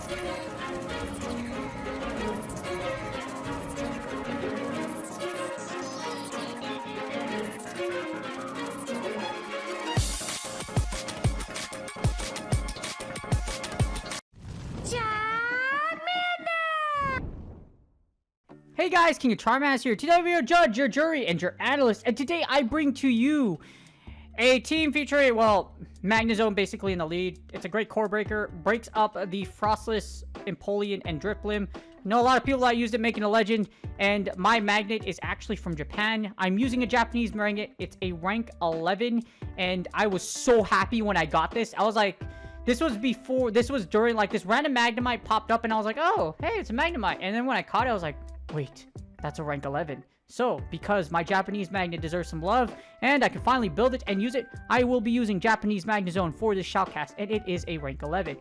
Hey guys, King of Charmass here. Today we are judge, your jury, and your analyst. And today I bring to you a team featuring, well, Magnezone basically in the lead. It's a great core breaker. Breaks up the Froslass, Empoleon, and Drifblim. I know a lot of people that used it making a legend. And my magnet is actually from Japan. I'm using a Japanese magnet. It's a rank 11. And I was so happy when I got this. I was like... This was during, like, this random Magnemite popped up, and I was like, oh, hey, it's a Magnemite. And then when I caught it, I was like, wait, that's a rank 11. So, because my Japanese magnet deserves some love, and I can finally build it and use it, I will be using Japanese Magnezone for this shoutcast, and it is a rank 11.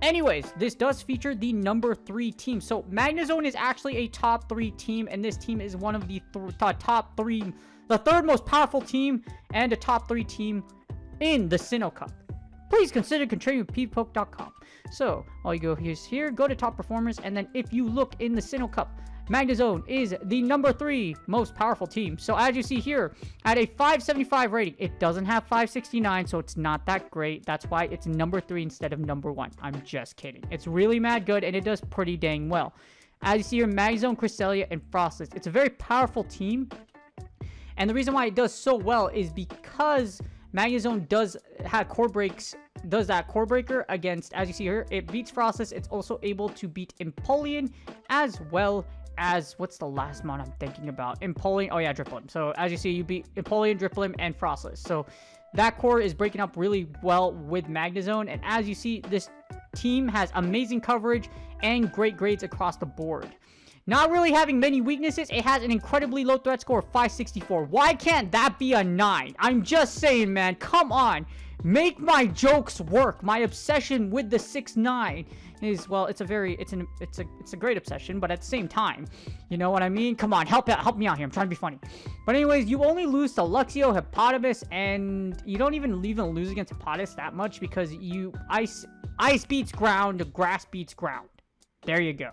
Anyways, this does feature the number 3 team. So, Magnezone is actually a top 3 team, and this team is one of the top 3, the third most powerful team, and a top 3 team in the Sinnoh Cup. Please consider contributing with ppoke.com. So, all you go here, go to top performers, and then if you look in the Sinnoh Cup, Magnezone is the number 3 most powerful team. So, as you see here, at a 575 rating, it doesn't have 569, so it's not that great. That's why it's number 3 instead of number 1. I'm just kidding. It's really mad good, and it does pretty dang well. As you see here, Magnezone, Cresselia, and Froslass. It's a very powerful team, and the reason why it does so well is because Magnezone does have core breaks, does that core breaker against, as you see here, it beats Froslass. It's also able to beat Empoleon, as well as, what's the last mon I'm thinking about? Empoleon, oh yeah, Drifblim. So as you see, you beat Empoleon, Drifblim, and Froslass. So that core is breaking up really well with Magnezone, and as you see, this team has amazing coverage and great grades across the board. Not really having many weaknesses, it has an incredibly low threat score of 564. Why can't that be a 9? I'm just saying, man, come on. Make my jokes work. My obsession with the 6'9" is, well, it's a great obsession, but at the same time, you know what I mean? Come on, help me out here. I'm trying to be funny. But anyways, you only lose to Luxio, Hippopotamus, and you don't even lose against Hippopotamus that much because you ice beats ground, grass beats ground. There you go.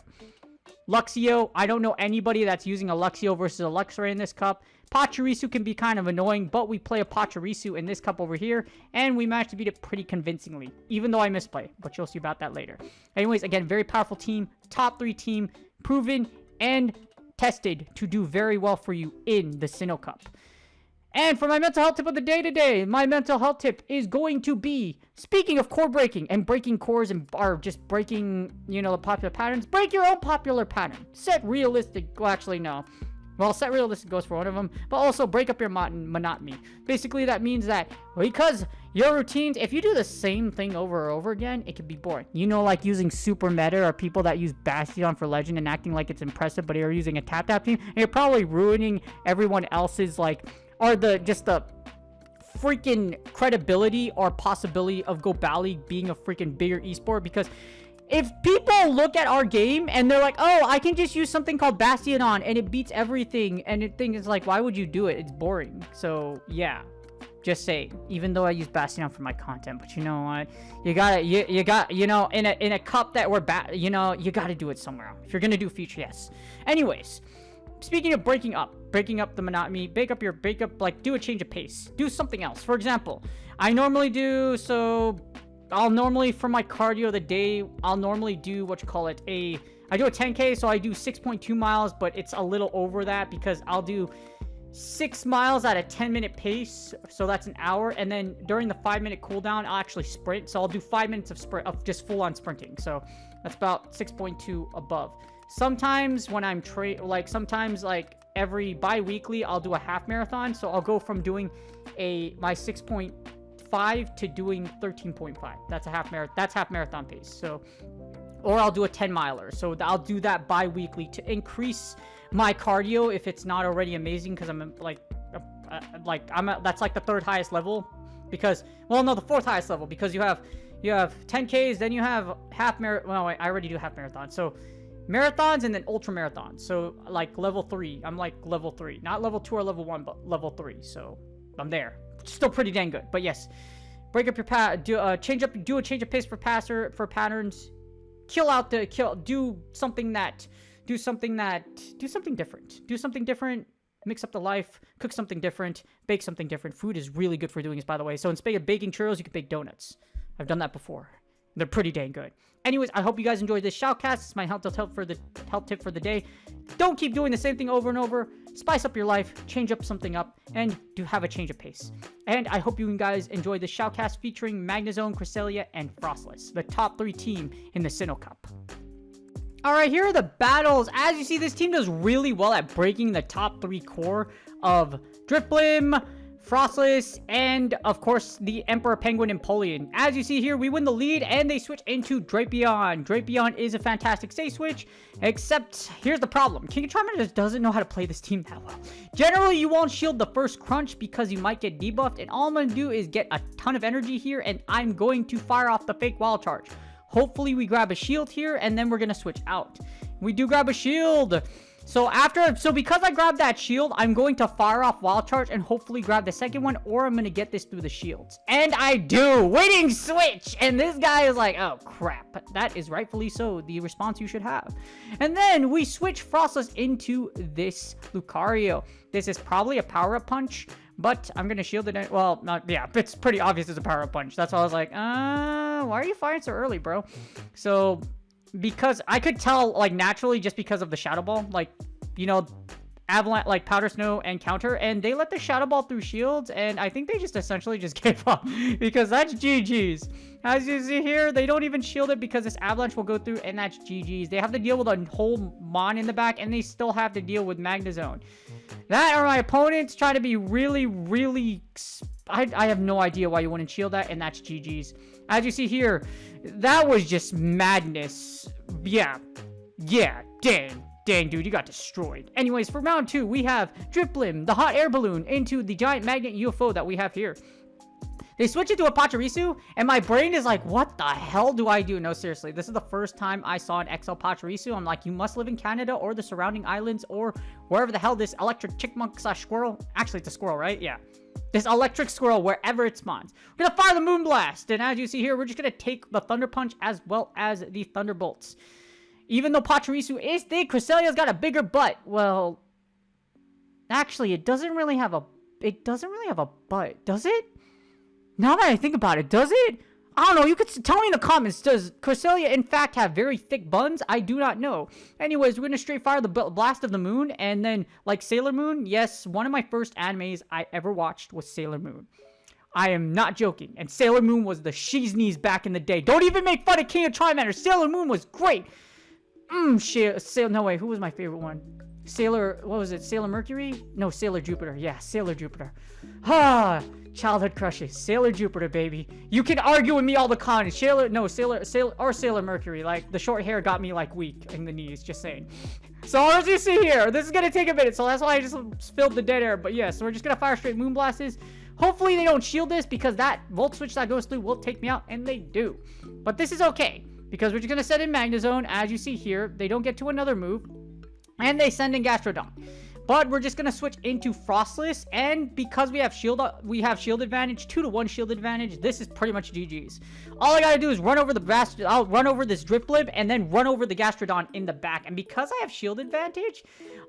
Luxio, I don't know anybody that's using a Luxio versus a Luxray in this cup. Pachirisu can be kind of annoying, but we play a Pachirisu in this cup over here, and we managed to beat it pretty convincingly, even though I misplay, but you'll see about that later. Anyways, again, very powerful team, top 3 team, proven and tested to do very well for you in the Sinnoh Cup. And for my mental health tip of the day today, my mental health tip is going to be, speaking of core breaking and breaking cores and are just breaking, you know, the popular patterns, break your own popular pattern. Set realistic, well, actually, no. Well, set realistic goes for one of them, but also break up your monotony. Basically, that means that because your routines, if you do the same thing over and over again, it can be boring. You know, like using super meta or people that use Bastion for Legend and acting like it's impressive, but you're using a tap team, and you're probably ruining everyone else's, like, or the freaking credibility or possibility of Go Battle League being a freaking bigger esport. Because if people look at our game and they're like, oh, I can just use something called Bastion on and it beats everything, and it thinks, like, why would you do it? It's boring. So yeah, just say, even though I use Bastion for my content, but you know what, you got you know, in a cup that we're you know, you gotta do it somewhere if you're gonna do feature. Yes. Anyways, speaking of breaking up the monotony, like, do a change of pace, do something else. For example, I'll normally, for my cardio of the day, I'll normally do I do a 10K, so I do 6.2 miles, but it's a little over that because I'll do 6 miles at a 10-minute pace, so that's an hour, and then during the 5-minute cooldown, I'll actually sprint, so I'll do 5 minutes of just full-on sprinting, so that's about 6.2 above. Sometimes when I'm sometimes like every bi-weekly, I'll do a half marathon, so I'll go from doing my 6.5 to doing 13.5. That's half marathon pace. So, or I'll do a 10-miler. So I'll do that bi-weekly to increase my cardio if it's not already amazing, because I'm that's like the 3rd highest level, because, well, no, the 4th highest level, because you have 10Ks, then you have half marathon. Well, I already do half marathon. So marathons and then ultra marathons. So like level 3, I'm like level 3, not level 2 or level 1, but level 3. So I'm there. Still pretty dang good. But yes, break up your do a change of pace for patterns. do something different. Mix up the life, cook something different, bake something different. Food is really good for doing this, by the way. So instead of baking churros, you can bake donuts. I've done that before. They're pretty dang good. Anyways, I hope you guys enjoyed this shoutcast. It's my health tip for the day. Don't keep doing the same thing over and over. Spice up your life, change up something up, and do have a change of pace. And I hope you guys enjoyed this shoutcast featuring Magnezone, Cresselia, and Froslass, the top 3 team in the Sinnoh Cup. Alright, here are the battles. As you see, this team does really well at breaking the top 3 core of Drifblim, Froslass, and of course the Emperor Penguin Empoleon. As you see here, we win the lead and they switch into Drifblim. Drifblim is a fantastic safe switch, except here's the problem. King of Charmander just doesn't know how to play this team that well. Generally, you won't shield the first crunch because you might get debuffed, and all I'm going to do is get a ton of energy here, and I'm going to fire off the fake wild charge. Hopefully we grab a shield here, and then we're going to switch out. We do grab a shield. So because I grabbed that shield, I'm going to fire off wild charge and hopefully grab the second one, or I'm going to get this through the shields. And I do! Winning switch! And this guy is like, oh crap. That is rightfully so the response you should have. And then we switch Froslass into this Lucario. This is probably a power-up punch, but I'm going to shield it. Well, yeah, it's pretty obvious it's a power-up punch. That's why I was like, why are you firing so early, bro? So because I could tell, like, naturally, just because of the Shadow Ball, like, you know, Avalanche, like, Powder Snow and Counter, and they let the Shadow Ball through shields, and I think they just essentially just gave up, because that's GG's. As you see here, they don't even shield it because this Avalanche will go through, and that's GG's. They have to deal with a whole Mon in the back, and they still have to deal with Magnezone. That are my opponents try to be really, really... I have no idea why you wouldn't shield that, and that's GG's. As you see here, that was just madness. Yeah, dang, dude, you got destroyed. Anyways, for round 2, we have Drifblim, the hot air balloon, into the giant magnet UFO that we have here. They switch it to a Pachirisu, and my brain is like, what the hell do I do? No, seriously, this is the first time I saw an XL Pachirisu. I'm like, you must live in Canada or the surrounding islands or wherever the hell this electric chickmunk / squirrel. Actually, it's a squirrel, right? Yeah. This electric squirrel, wherever it spawns. We're going to fire the Moonblast. And as you see here, we're just going to take the Thunder Punch as well as the Thunderbolts. Even though Pachirisu is thick, Cresselia's got a bigger butt. Well, actually, it doesn't really have a butt, does it? Now that I think about it, does it? I don't know. You could tell me in the comments. Does Cresselia, in fact, have very thick buns? I do not know. Anyways, we're going to straight fire the Blast of the Moon. And then, like Sailor Moon, yes, one of my first animes I ever watched was Sailor Moon. I am not joking. And Sailor Moon was the she's knees back in the day. Don't even make fun of King of Charmander. Sailor Moon was great. No way. Who was my favorite one? What was it? Sailor Mercury? No, Sailor Jupiter. Yeah, Sailor Jupiter. Childhood crushes. Sailor Jupiter, baby. You can argue with me all the con. Sailor Mercury. Like, the short hair got me, like, weak in the knees. Just saying. So, as you see here, this is gonna take a minute. So, that's why I just spilled the dead air. But, yeah, so we're just gonna fire straight Moonblasts. Hopefully, they don't shield this because that Volt Switch that goes through will take me out. And they do. But this is okay. Because we're just gonna set in Magnezone. As you see here, they don't get to another move. And they send in Gastrodon. But we're just going to switch into Froslass. And because we have shield advantage, 2-to-1 shield advantage, this is pretty much GG's. All I got to do is run over I'll run over this Drifblim and then run over the Gastrodon in the back. And because I have shield advantage,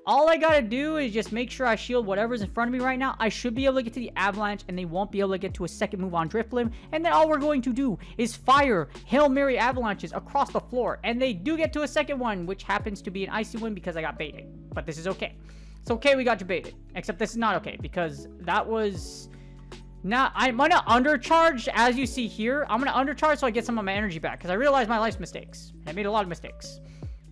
all I got to do is just make sure I shield whatever's in front of me right now. I should be able to get to the Avalanche and they won't be able to get to a second move on Drifblim. And then all we're going to do is fire Hail Mary Avalanches across the floor. And they do get to a second one, which happens to be an icy one because I got baited. But this is okay. It's okay we got debated. Except this is not okay because that was... Now, I'm going to undercharge as you see here. I'm going to undercharge so I get some of my energy back because I realized my life's mistakes. I made a lot of mistakes.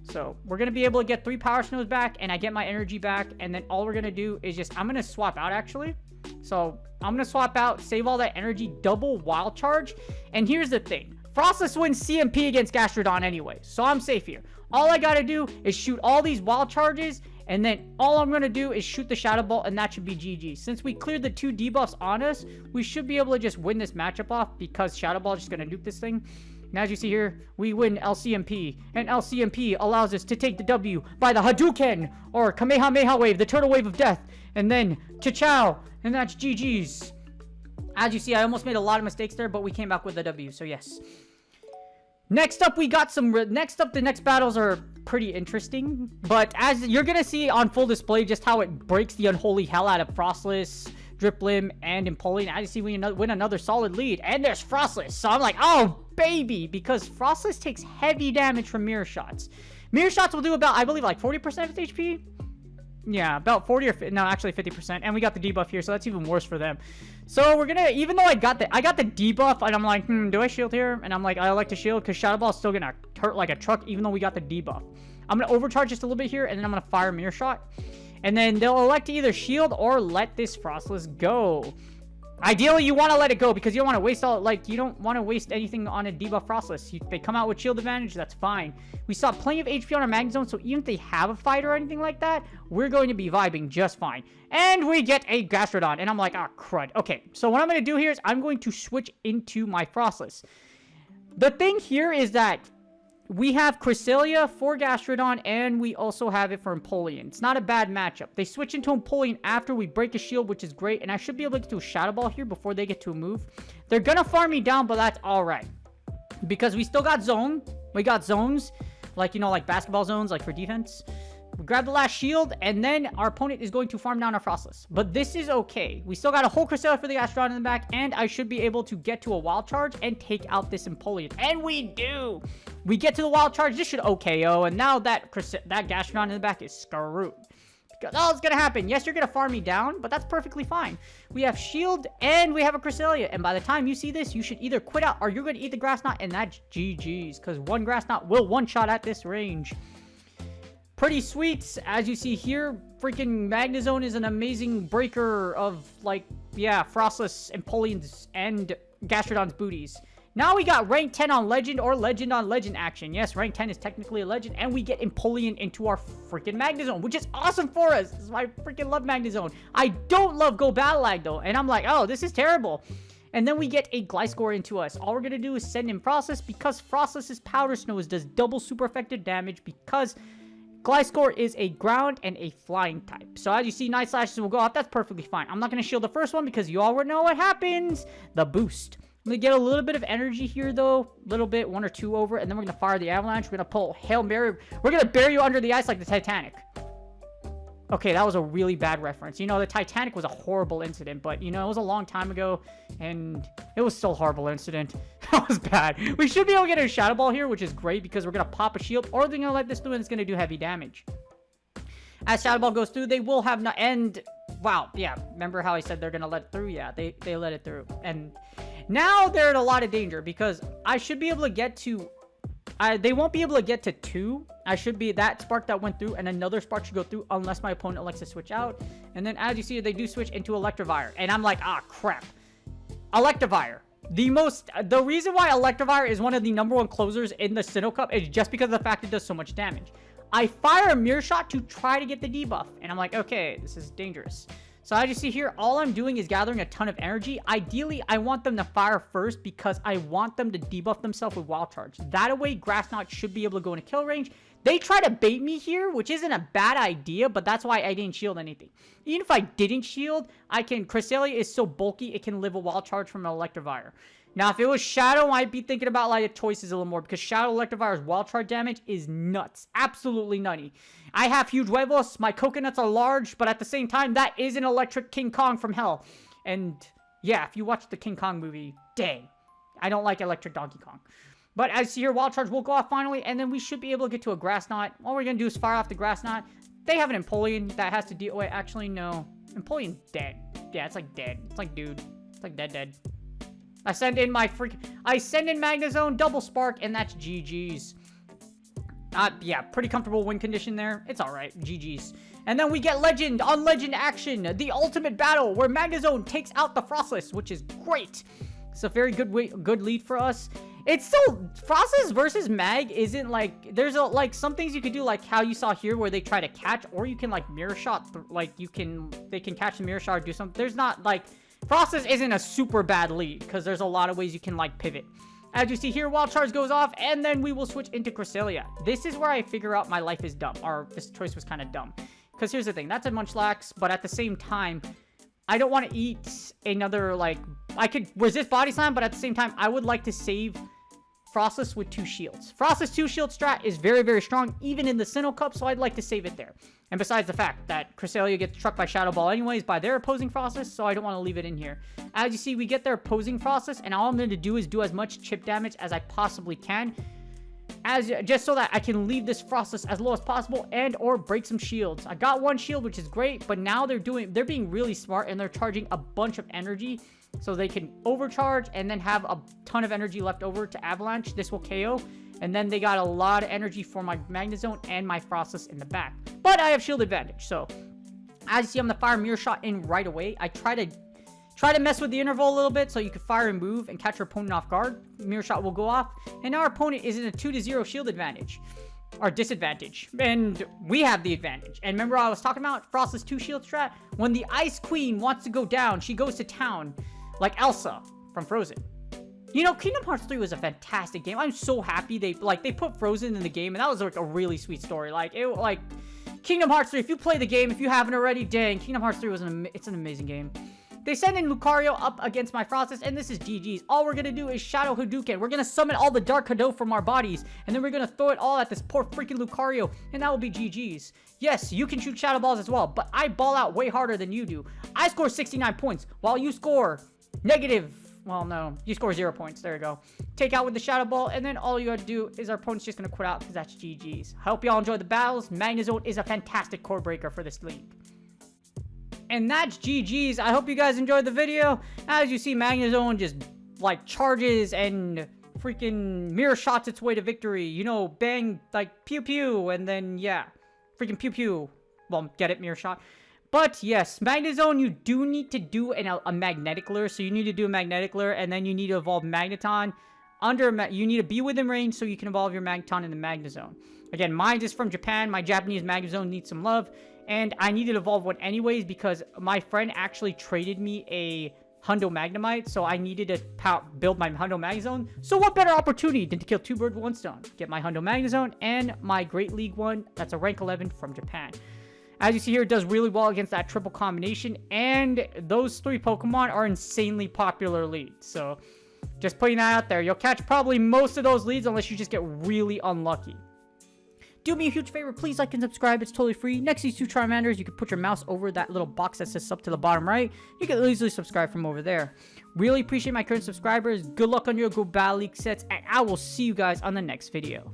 So, we're going to be able to get 3 Power Snows back and I get my energy back. And then all we're going to do is just... I'm going to swap out actually. So, I'm going to swap out, save all that energy, double Wild Charge. And here's the thing. Froslass wins CMP against Gastrodon anyway. So, I'm safe here. All I got to do is shoot all these Wild Charges. And then all I'm going to do is shoot the Shadow Ball, and that should be GG. Since we cleared the 2 debuffs on us, we should be able to just win this matchup off because Shadow Ball is just going to nuke this thing. And as you see here, we win LCMP. And LCMP allows us to take the W by the Hadouken, or Kamehameha Wave, the Turtle Wave of Death. And then Cha-Chow, and that's GG's. As you see, I almost made a lot of mistakes there, but we came back with the W, so yes. Next up, we got some... Next up, the next battles are pretty interesting. But as you're going to see on full display just how it breaks the unholy hell out of Froslass, Drifblim, and Empoleon. As you see, we win another solid lead. And there's Froslass. So I'm like, oh, baby. Because Froslass takes heavy damage from Mirror Shots. Mirror Shots will do about, I believe, like 40% of its HP. Yeah, about 40 or... No, actually 50%. And we got the debuff here, so that's even worse for them. So we're gonna... Even though I got the debuff, and I'm like, do I shield here? And I'm like, I like to shield, because Shadow Ball is still gonna hurt like a truck, even though we got the debuff. I'm gonna overcharge just a little bit here, and then I'm gonna fire Mirror Shot. And then they'll elect to either shield or let this Froslass go. Ideally, you want to let it go, because you don't want to waste all... Like, you don't want to waste anything on a debuff Froslass. They come out with shield advantage, that's fine. We saw plenty of HP on our Magnezone, so even if they have a fight or anything like that, we're going to be vibing just fine. And we get a Gastrodon, and I'm like, ah, crud. Okay, so what I'm going to do here is I'm going to switch into my Froslass. The thing here is that we have Cresselia for Gastrodon, and we also have it for Empoleon. It's not a bad matchup. They switch into Empoleon after we break a shield, which is great, and I should be able to get to a Shadow Ball here before they get to a move. They're going to farm me down, but that's alright. Because we still got zone. We got zones, like, you know, like basketball zones, like for defense. We grab the last shield, and then our opponent is going to farm down our Froslass. But this is okay. We still got a whole Cresselia for the Gastrodon in the back, and I should be able to get to a Wild Charge and take out this Empoleon. And we do! We get to the Wild Charge. This should OKO, and now that Gastrodon in the back is screwed. Because all that's going to happen, yes, you're going to farm me down, but that's perfectly fine. We have shield, and we have a Cresselia. And by the time you see this, you should either quit out, or you're going to eat the Grass Knot, and that's GG's. Because one Grass Knot will one-shot at this range. Pretty sweet. As you see here, freaking Magnezone is an amazing breaker of, like, yeah, Froslass, Empoleon's, and Gastrodon's booties. Now we got rank 10 on Legend or Legend on Legend action. Yes, rank 10 is technically a Legend, and we get Empoleon into our freaking Magnezone, which is awesome for us. This is why I freaking love Magnezone. I don't love Go Battle Lag, though, and I'm like, oh, this is terrible. And then we get a Gliscor into us. All we're going to do is send in Froslass, because Froslass's Powder Snows does double super effective damage, because Gliscor is a ground and a flying type. So as you see, Night Slashes will go off. That's perfectly fine. I'm not going to shield the first one because you already know what happens. The boost. I'm going to get a little bit of energy here, though. A little bit, 1 or 2 over. And then we're going to fire the Avalanche. We're going to pull Hail Mary. We're going to bury you under the ice like the Titanic. Okay, that was a really bad reference. You know, the Titanic was a horrible incident, but, you know, it was a long time ago, and it was still a horrible incident. That was bad. We should be able to get a Shadow Ball here, which is great, because we're going to pop a shield, or they're going to let this through, and it's going to do heavy damage. As Shadow Ball goes through, they will have no end. Wow, yeah, remember how I said they're going to let it through? Yeah, they let it through. And now they're in a lot of danger, because I should be able to get to... they won't be able to get to 2. I should be that spark that went through, and another spark should go through unless my opponent elects to switch out. And then as you see, they do switch into Electivire. And I'm like, ah, crap. Electivire. The reason why Electivire is one of the #1 closers in the Sinnoh Cup is just because of the fact it does so much damage. I fire a Mirror Shot to try to get the debuff. And I'm like, okay, this is dangerous. So as you see here, all I'm doing is gathering a ton of energy. Ideally, I want them to fire first because I want them to debuff themselves with Wild Charge. That way, Grass Knot should be able to go into kill range. They try to bait me here, which isn't a bad idea, but that's why I didn't shield anything. Even if I didn't shield, Cresselia is so bulky, it can live a Wild Charge from an Electivire. Now, if it was Shadow, I'd be thinking about like choices a little more, because Shadow Electivire's Wild Charge damage is nuts. Absolutely nutty. I have huge huevos, my coconuts are large, but at the same time, that is an electric King Kong from hell. And yeah, if you watch the King Kong movie, dang. I don't like electric Donkey Kong. But as you see here, Wild Charge will go off finally, and then we should be able to get to a Grass Knot. All we're going to do is fire off the Grass Knot. They have an Empoleon that has to deal... Wait, actually, no. Empoleon's dead. Yeah, it's like dead. It's like dude. It's like dead. I send in Magnezone, double spark, and that's GG's. Yeah, pretty comfortable win condition there. It's alright. GG's. And then we get Legend on Legend action. The ultimate battle where Magnezone takes out the Froslass, which is great. It's a very good lead for us. It's still... Froslass versus Mag isn't like... There's like some things you could do, like how you saw here where they try to catch, or you can like Mirror Shot. Like they can catch the Mirror Shot or do something. There's not like... Froslass isn't a super bad lead, because there's a lot of ways you can, like, pivot. As you see here, Wild Charge goes off, and then we will switch into Cresselia. This is where I figure out my life is dumb, or this choice was kind of dumb. Because here's the thing, that's a Munchlax, but at the same time, I don't want to eat another, like... I could resist Body Slam, but at the same time, I would like to save Froslass with 2 shields. Froslass 2 shield strat is very, very strong, even in the Sinnoh Cup, so I'd like to save it there. And besides the fact that Cresselia gets struck by Shadow Ball anyways by their opposing Froslass, so I don't want to leave it in here. As you see, we get their opposing Froslass, and all I'm going to do is do as much chip damage as I possibly can, just so that I can leave this Froslass as low as possible and or break some shields. I got 1 shield, which is great, but now they're being really smart, and they're charging a bunch of energy so they can overcharge and then have a ton of energy left over to Avalanche. This will KO. And then they got a lot of energy for my Magnezone and my Froslass in the back. But I have shield advantage. So, as you see, I'm going to fire Mirror Shot in right away. I try to mess with the interval a little bit so you can fire and move and catch your opponent off guard. Mirror Shot will go off. And our opponent is in a 2-0 shield advantage. Or disadvantage. And we have the advantage. And remember I was talking about Froslass 2 shield strat? When the Ice Queen wants to go down, she goes to town. Like Elsa from Frozen. You know, Kingdom Hearts 3 was a fantastic game. I'm so happy they put Frozen in the game, and that was like a really sweet story. Kingdom Hearts 3, if you play the game, if you haven't already, dang, Kingdom Hearts 3 it's an amazing game. They send in Lucario up against my Froslass, and this is GG's. All we're gonna do is Shadow Hadouken. We're gonna summon all the Dark Hado from our bodies, and then we're gonna throw it all at this poor freaking Lucario, and that will be GG's. Yes, you can shoot Shadow Balls as well, but I ball out way harder than you do. I score 69 points, while you score well, no, you score 0 points. There you go. Take out with the Shadow Ball, and then all you gotta do is our opponent's just gonna quit out because that's GG's. I hope y'all enjoyed the battles. Magnezone is a fantastic core breaker for this league. And that's GG's. I hope you guys enjoyed the video. As you see, Magnezone just, like, charges and freaking mirror shots its way to victory. You know, bang, like, pew pew, and then, yeah. Freaking pew pew. Well, get it, mirror shot. But, yes, Magnezone, you do need to do a magnetic lure. So, you need to do a magnetic lure, and then you need to evolve Magneton. You need to be within range so you can evolve your Magneton in the Magnezone. Again, mine is from Japan. My Japanese Magnezone needs some love. And I needed to evolve one anyways because my friend actually traded me a Hundo Magnemite. So, I needed to build my Hundo Magnezone. So, what better opportunity than to kill 2 birds with 1 stone? Get my Hundo Magnezone and my Great League one. That's a rank 11 from Japan. As you see here, it does really well against that triple combination. And those 3 Pokemon are insanely popular leads. So, just putting that out there. You'll catch probably most of those leads unless you just get really unlucky. Do me a huge favor. Please like and subscribe. It's totally free. Next to these 2 Charmanders, you can put your mouse over that little box that says sub to the bottom right. You can easily subscribe from over there. Really appreciate my current subscribers. Good luck on your Go Battle League sets. And I will see you guys on the next video.